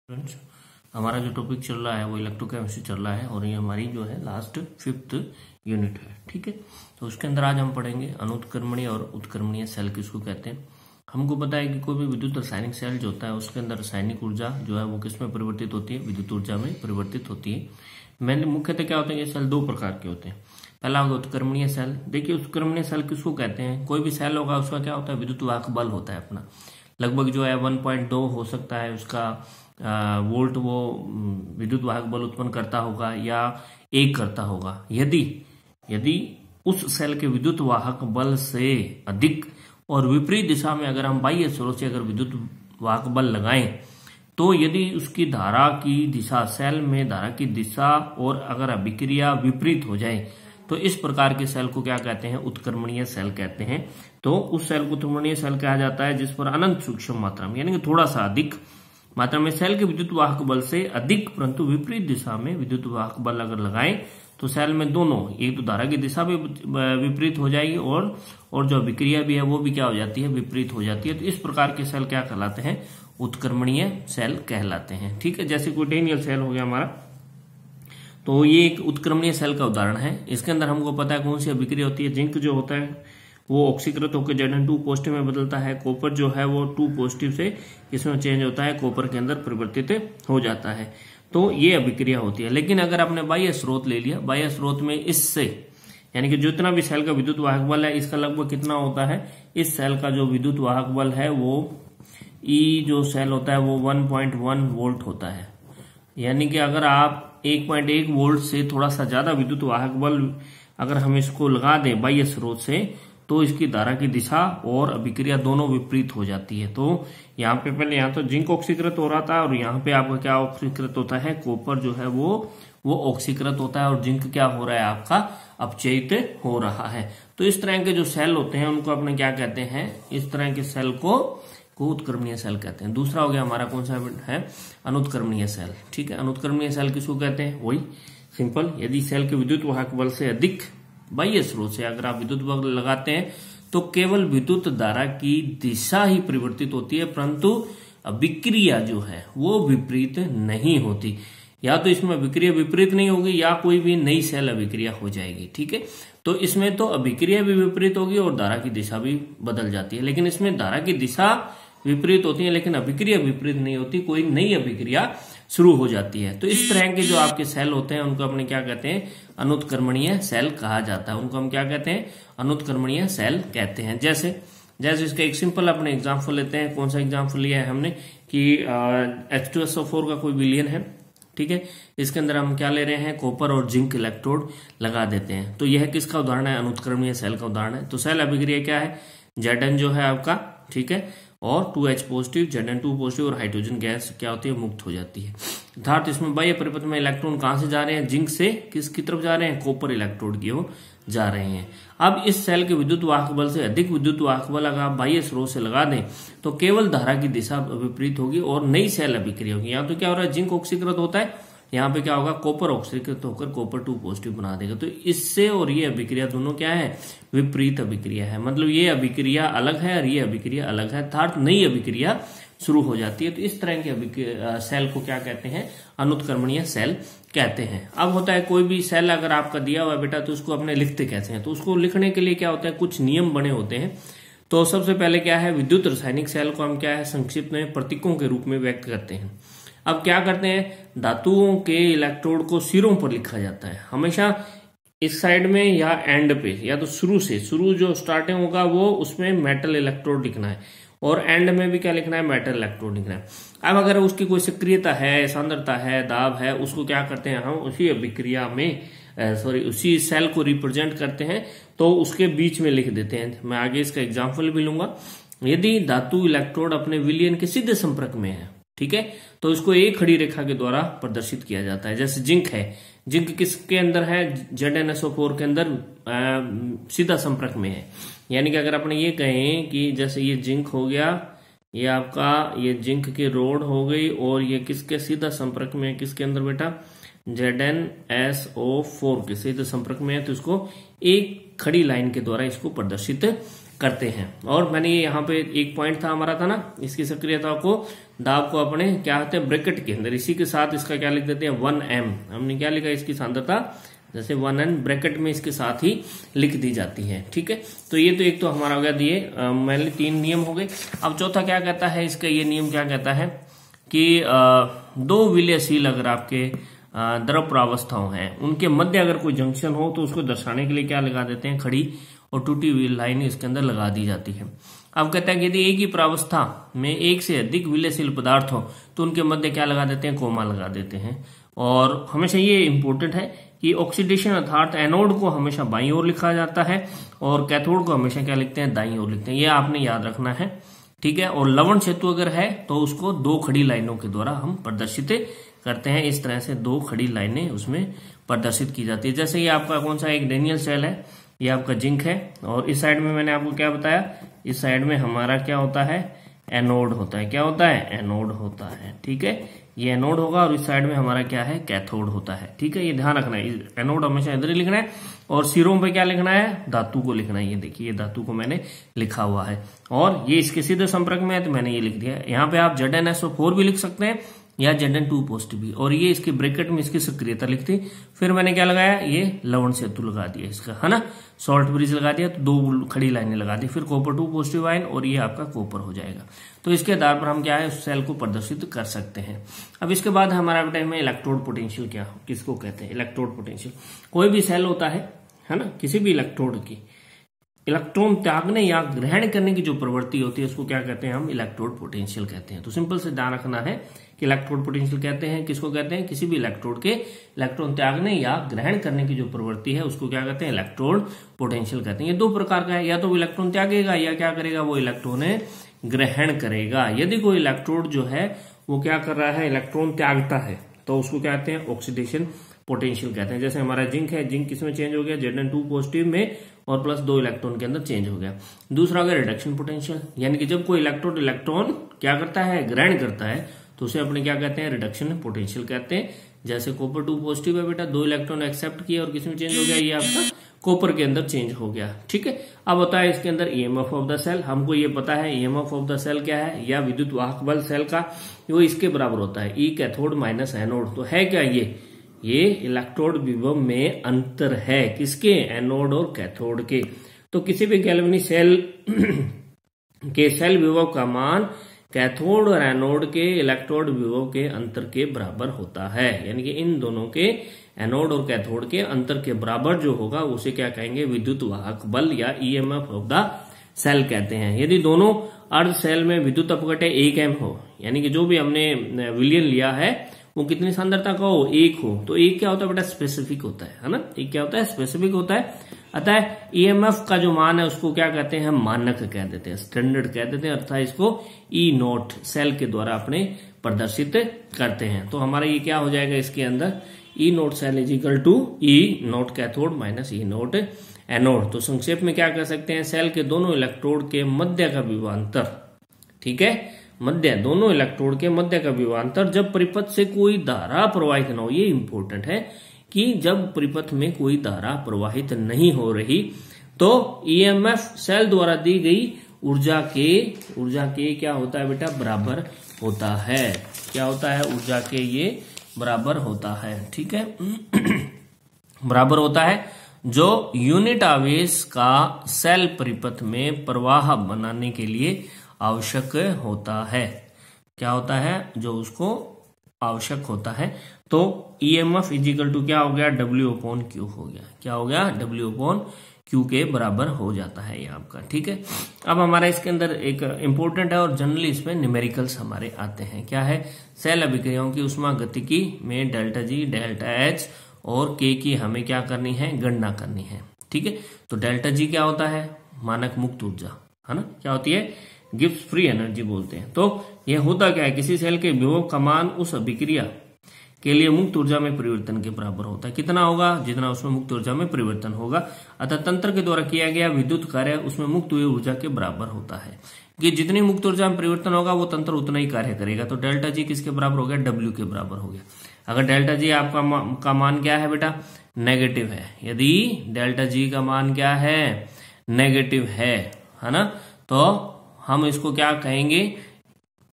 Friends, हमारा जो topic चल रहा है वो इलेक्ट्रोकेमिस्ट्री चल रहा है और ये हमारी जो है लास्ट 5th यूनिट है। ठीक है, तो उसके अंदर आज हम पढ़ेंगे अनुत्क्रमणीय और उत्क्रमणीय सेल किसको कहते हैं। हमको पता है कि कोई भी विद्युत रासायनिक सेल जो होता है उसके अंदर रासायनिक ऊर्जा जो है वो किस में परिवर्तित होती है, विद्युत ऊर्जा में परिवर्तित होती है। मैंने मुख्यतः क्या होते हैं, ये सेल दो प्रकार के होते हैं। पहला होगा उत्क्रमणीय सेल। देखिए उत्क्रमणीय सेल किसको कहते हैं, कोई भी सेल होगा उसका क्या होता है, विद्युत वाहक बल होता है अपना, लगभग जो है 1.2 हो सकता है उसका वोल्ट वो विद्युत वाहक बल उत्पन्न करता होगा या 1 करता होगा। यदि उस सेल के विद्युत वाहक बल से अधिक और विपरीत दिशा में अगर हम बाह्य स्रोत से अगर विद्युत वाहक बल लगाएं तो यदि उसकी धारा की दिशा, सेल में धारा की दिशा और अगर अभिक्रिया विपरीत हो जाए तो इस प्रकार के सेल को क्या कहते हैं, उत्क्रमणीय सेल कहते हैं। तो उस सेल को उत्क्रमणीय सेल कहा जाता है जिस पर अनंत सूक्ष्म मात्रा में यानी कि थोड़ा सा अधिक मात्रा में सेल के विद्युत वाहक बल से अधिक परंतु विपरीत दिशा में विद्युत वाहक बल अगर लगाएं तो सेल में दोनों, एक तो धारा की दिशा भी विपरीत हो जाएगी और जो अभिक्रिया भी है वो भी क्या हो जाती है, विपरीत हो जाती है। तो इस प्रकार के सेल क्या कहलाते हैं, उत्क्रमणीय सेल कहलाते हैं। ठीक है, जैसे क्विटेनियल सेल हो गया हमारा, तो ये एक उत्क्रमणीय सेल का उदाहरण है। इसके अंदर हमको पता है कौन सी अभिक्रिया होती है, जिंक जो होता है वो ऑक्सीकृत होकर Zn2 पॉजिटिव में बदलता है, कॉपर जो है वो 2 पॉजिटिव से इसमें चेंज होता है, कॉपर के अंदर परिवर्तित हो जाता है। तो ये अभिक्रिया होती है। लेकिन अगर आपने बाह्य स्रोत ले लिया, बाह्य स्रोत में इससे यानी कि जितना भी सेल का विद्युत वाहक बल है इसका लगभग कितना होता है, इस सेल का जो विद्युत वाहक बल है वो ई जो सेल होता है वो 1.1 वोल्ट होता है। यानी कि अगर आप 1.1 वोल्ट से थोड़ा सा ज्यादा विद्युत वाहक बल अगर हम इसको लगा दें बाह्य स्रोत से तो इसकी धारा की दिशा और अभिक्रिया दोनों विपरीत हो जाती है। तो यहाँ पे पहले यहाँ तो जिंक ऑक्सीकृत हो रहा था और यहाँ पे आपका क्या ऑक्सीकृत होता है, कॉपर जो है वो ऑक्सीकृत होता है और जिंक क्या हो रहा है आपका अपचयित हो रहा है। तो इस तरह के जो सेल होते हैं उनको अपने क्या कहते हैं, इस तरह के सेल को उत्क्रमणीय सेल कहते हैं। दूसरा हो गया हमारा कौन सा है, अनुत्क्रमणीय सेल। ठीक है, अनुत्क्रमणीय सेल किसको कहते हैं, वही सिंपल, यदि सेल के विद्युत वाहक बल से अधिक बाह्य स्रोत से अगर आप विद्युत बल लगाते हैं तो केवल विद्युत धारा की दिशा ही परिवर्तित होती है परंतु अभिक्रिया जो है वो विपरीत नहीं होती। या तो इसमें अभिक्रिया विपरीत नहीं होगी या कोई भी नई सेल अभिक्रिया हो जाएगी। ठीक है, तो इसमें तो अभिक्रिया भी विपरीत होगी और धारा की दिशा भी बदल जाती है। लेकिन इसमें धारा की दिशा विपरीत होती है लेकिन अभिक्रिया विपरीत नहीं होती, कोई नई अभिक्रिया शुरू हो जाती है। तो इस तरह के जो आपके सेल होते हैं उनको अपने क्या कहते हैं, अनुत्क्रमणीय सेल कहा जाता है। उनको हम क्या कहते हैं, अनुत्क्रमणीय सेल कहते हैं। जैसे इसका एक सिंपल अपने एग्जाम्पल लेते हैं। कौन सा एग्जाम्पल लिया है हमने कि H2SO4 का कोई विलयन है। ठीक है, इसके अंदर हम क्या ले रहे हैं, कॉपर और जिंक इलेक्ट्रोड लगा देते हैं। तो यह किसका उदाहरण है, अनुत्क्रमणीय सेल का उदाहरण है। तो सेल अभिक्रिया क्या है, Zn जो है आपका, ठीक है, और 2H पॉजिटिव, Zn2 पॉजिटिव और हाइड्रोजन गैस क्या होती है, मुक्त हो जाती है। अर्थात इसमें बाह्य परिपथ में इलेक्ट्रॉन कहां से जा रहे हैं, जिंक से किसकी तरफ जा रहे हैं, कॉपर इलेक्ट्रोड की ओर जा रहे हैं। अब इस सेल के विद्युत वाहक बल से अधिक विद्युत वाहक बल अगर आप बाह्य स्रोत से लगा दें तो केवल धारा की दिशा विपरीत होगी और नई सेल अभिक्रिया होगी। यहाँ तो क्या हो रहा है, जिंक ऑक्सीकृत होता है, यहाँ पे क्या होगा, कॉपर ऑक्सीकृत होकर कॉपर 2 पॉजिटिव बना देगा। तो इससे और ये अभिक्रिया दोनों क्या है, विपरीत अभिक्रिया है। मतलब ये अभिक्रिया अलग है और ये अभिक्रिया अलग है, अर्थात नई अभिक्रिया शुरू हो जाती है। तो इस तरह के सेल को क्या कहते हैं, अनुत्क्रमणीय सेल कहते हैं। अब होता है कोई भी सेल अगर आपका दिया हुआ है बेटा तो उसको अपने लिखते कैसे हैं, तो उसको लिखने के लिए क्या होता है, कुछ नियम बने होते हैं। तो सबसे पहले क्या है, विद्युत रासायनिक सेल को हम क्या है, संक्षिप्त में प्रतीकों के रूप में व्यक्त करते हैं। अब क्या करते हैं, धातुओं के इलेक्ट्रोड को सिरों पर लिखा जाता है, हमेशा इस साइड में या एंड पे, या तो शुरू जो स्टार्टिंग होगा वो उसमें मेटल इलेक्ट्रोड लिखना है और एंड में भी क्या लिखना है, मेटल इलेक्ट्रोड लिखना है। अब अगर उसकी कोई सक्रियता है, सांद्रता है, दाब है, उसको क्या करते हैं हम उसी अभिक्रिया में उसी सेल को रिप्रेजेंट करते हैं तो उसके बीच में लिख देते हैं। मैं आगे इसका एग्जाम्पल भी लूंगा। यदि धातु इलेक्ट्रोड अपने विलयन के सीधे संपर्क में है, ठीक है, तो इसको एक खड़ी रेखा के द्वारा प्रदर्शित किया जाता है। जैसे जिंक है, जिंक किसके अंदर है, ZnSO4 के अंदर सीधा संपर्क में है। यानी कि अगर अपने ये कहें कि जैसे ये जिंक हो गया, ये आपका ये जिंक की रोड हो गई और ये किसके सीधा संपर्क में है, किसके अंदर बेटा, ZnSO4 के सीधे संपर्क में है, तो इसको एक खड़ी लाइन के द्वारा इसको प्रदर्शित करते हैं। और मैंने ये यहाँ पे एक पॉइंट था हमारा था ना इसकी सक्रियता को, दाब को अपने क्या होते हैं ब्रैकेट के अंदर, इसी के साथ इसका क्या लिख देते हैं 1m। हमने क्या लिखा इसकी सांद्रता, जैसे 1n ब्रैकेट में इसके साथ ही लिख दी जाती है। ठीक है, तो ये तो एक तो हमारा हो गया दिए मैंने 3 नियम हो गए। अब चौथा क्या कहता है इसका, ये नियम क्या कहता है कि 2 विलयशील अगर आपके द्रव प्रावस्थाओं हैं, उनके मध्य अगर कोई जंक्शन हो तो उसको दर्शाने के लिए क्या लगा देते हैं, खड़ी और टूटी हुई लाइन इसके अंदर लगा दी जाती है। अब कहता है कि यदि एक ही प्रावस्था में एक से अधिक विलयशील पदार्थ हो तो उनके मध्य क्या लगा देते हैं, कोमा लगा देते हैं। और हमेशा ये इंपॉर्टेंट है कि ऑक्सीडेशन अर्थात एनोड को हमेशा बाईं ओर लिखा जाता है और कैथोड को हमेशा क्या लिखते हैं, दाईं ओर लिखते हैं। ये आपने याद रखना है। ठीक है, और लवण सेतु अगर है तो उसको 2 खड़ी लाइनों के द्वारा हम प्रदर्शित करते हैं। इस तरह से 2 खड़ी लाइनें उसमें प्रदर्शित की जाती है। जैसे ये आपका कौन सा एक डेनियल सेल है, ये आपका जिंक है, और इस साइड में मैंने आपको क्या बताया, इस साइड में हमारा क्या होता है, एनोड होता है। क्या होता है, एनोड होता है। ठीक है, ये एनोड होगा और इस साइड में हमारा क्या है, कैथोड होता है। ठीक है, ये ध्यान रखना है, एनोड हमेशा इधर ही लिखना है और सिरों पे क्या लिखना है, धातु को लिखना है। ये देखिए ये धातु को मैंने लिखा हुआ है और ये इसके सीधे संपर्क में है तो मैंने ये लिख दिया। यहाँ पे आप ZnSO4 भी लिख सकते हैं या Zn2 पॉजिटिव भी, और ये इसके ब्रैकेट में इसकी सक्रियता लिखती। फिर मैंने क्या लगाया, ये लवण सेतु लगा दिया इसका, है ना, सॉल्ट ब्रिज लगा दिया, तो 2 खड़ी लाइनें लगा दी, फिर कॉपर 2 पॉजिटिव आयन और ये आपका कॉपर हो जाएगा। तो इसके आधार पर हम क्या है उस सेल को प्रदर्शित कर सकते हैं। अब इसके बाद हमारा बेटा में इलेक्ट्रोड पोटेंशियल क्या किसको कहते हैं, इलेक्ट्रोड पोटेंशियल। कोई भी सेल होता है ना, किसी भी इलेक्ट्रोड की इलेक्ट्रॉन त्यागने या ग्रहण करने की जो प्रवृत्ति होती है उसको क्या कहते हैं, हम इलेक्ट्रोड पोटेंशियल कहते हैं। तो सिंपल से ध्यान रखना है कि इलेक्ट्रोड पोटेंशियल कहते हैं किसको कहते हैं, किसी भी इलेक्ट्रोड के इलेक्ट्रॉन त्यागने या ग्रहण करने की जो प्रवृत्ति है उसको क्या कहते हैं, इलेक्ट्रोड पोटेंशियल कहते हैं। ये 2 प्रकार का है, या तो वो इलेक्ट्रॉन त्यागेगा या क्या करेगा, वो इलेक्ट्रॉन ग्रहण करेगा। यदि कोई इलेक्ट्रोड जो है वो क्या कर रहा है, इलेक्ट्रॉन त्यागता है, तो उसको क्या कहते हैं, ऑक्सीडेशन पोटेंशियल कहते हैं। जैसे हमारा जिंक है, जिंक किसमें चेंज हो गया, Zn2 पॉजिटिव में और प्लस 2 इलेक्ट्रॉन के अंदर चेंज हो गया। दूसरा हो गया रिडक्शन पोटेंशियल, यानी कि जब कोई इलेक्ट्रोड इलेक्ट्रॉन क्या करता है, ग्रहण करता है, तो उसे अपने क्या कहते हैं, रिडक्शन पोटेंशियल कहते हैं। जैसे कॉपर 2 पॉजिटिव है बेटा, 2 इलेक्ट्रॉन एक्सेप्ट किया और किसमें चेंज हो गया, ये आपका कॉपर के अंदर चेंज हो गया। ठीक है, अब होता है इसके अंदर ईएमएफ ऑफ द सेल। हमको ये पता है ईएमएफ ऑफ द सेल क्या है, या विद्युत वाहक बल सेल का, वो इसके बराबर होता है ई कैथोड माइनस एनोड। तो है क्या ये इलेक्ट्रोड विभव में अंतर है, किसके, एनोड और कैथोड के। तो किसी भी गैल्वेनिक सेल के सेल विभव का मान कैथोड और एनोड के इलेक्ट्रोड विभव के अंतर के बराबर होता है। यानी कि इन दोनों के एनोड और कैथोड के अंतर के बराबर जो होगा उसे क्या कहेंगे, विद्युत वाहक बल या ईएमएफ ऑफ द सेल कहते हैं। यदि दोनों अर्ध सेल में विद्युत अपघट्य 1m हो, यानी कि जो भी हमने विलयन लिया है वो कितनी सांद्रता का हो, 1 हो, तो 1 क्या होता है बेटा, स्पेसिफिक होता है ना, 1 क्या होता है, स्पेसिफिक होता है। अतः ईएमएफ का जो मान है उसको क्या कहते हैं, हम मानक कह देते हैं, स्टैंडर्ड कह देते हैं, अर्थात इसको ई नोट सेल के द्वारा अपने प्रदर्शित करते हैं। तो हमारा ये क्या हो जाएगा, इसके अंदर E nought cell is equal to E nought cathode minus E nought anode. तो संक्षेप में क्या कह सकते हैं, सेल के दोनों इलेक्ट्रोड के मध्य का विभवांतर, ठीक है, मध्य, दोनों इलेक्ट्रोड के मध्य का विभवांतर जब परिपथ से कोई धारा प्रवाहित न हो, ये इंपॉर्टेंट है कि जब परिपथ में कोई धारा प्रवाहित नहीं हो रही तो ईएमएफ सेल द्वारा दी गई ऊर्जा के क्या होता है बेटा, बराबर होता है। क्या होता है, ऊर्जा के ये बराबर होता है। ठीक है बराबर होता है जो यूनिट आवेश का सेल परिपथ में प्रवाह बनाने के लिए आवश्यक होता है। क्या होता है, जो उसको आवश्यक होता है। तो ईएमएफ इजिकल टू क्या हो गया, W/Q हो गया। क्या हो गया, W/Q के बराबर हो जाता है ये आपका। ठीक है, अब हमारा इसके अंदर एक इंपॉर्टेंट है और जनरली इसमें न्यूमेरिकल्स हमारे आते हैं। क्या है, सेल अभिक्रियाओं की उष्मा गतिकी में डेल्टा G, डेल्टा H और K की हमें क्या करनी है, गणना करनी है। ठीक है, तो डेल्टा G क्या होता है, मानक मुक्त ऊर्जा, है ना, क्या होती है, गिब्स फ्री एनर्जी बोलते हैं। तो यह होता क्या है, किसी सेल के विभव का मान उस अभिक्रिया के लिए मुक्त ऊर्जा में परिवर्तन के बराबर होता है। कितना होगा, जितना उसमें मुक्त ऊर्जा में परिवर्तन होगा। अतः तंत्र के द्वारा किया गया विद्युत कार्य उसमें मुक्त हुई ऊर्जा के बराबर होता है कि जितनी मुक्त ऊर्जा में परिवर्तन होगा वो तंत्र उतना ही कार्य करेगा। तो डेल्टा G किसके बराबर हो गया, W के बराबर हो गया। अगर डेल्टा G आपका मान क्या है बेटा, नेगेटिव है, यदि डेल्टा G का मान क्या है, नेगेटिव है ना, तो हम इसको क्या कहेंगे,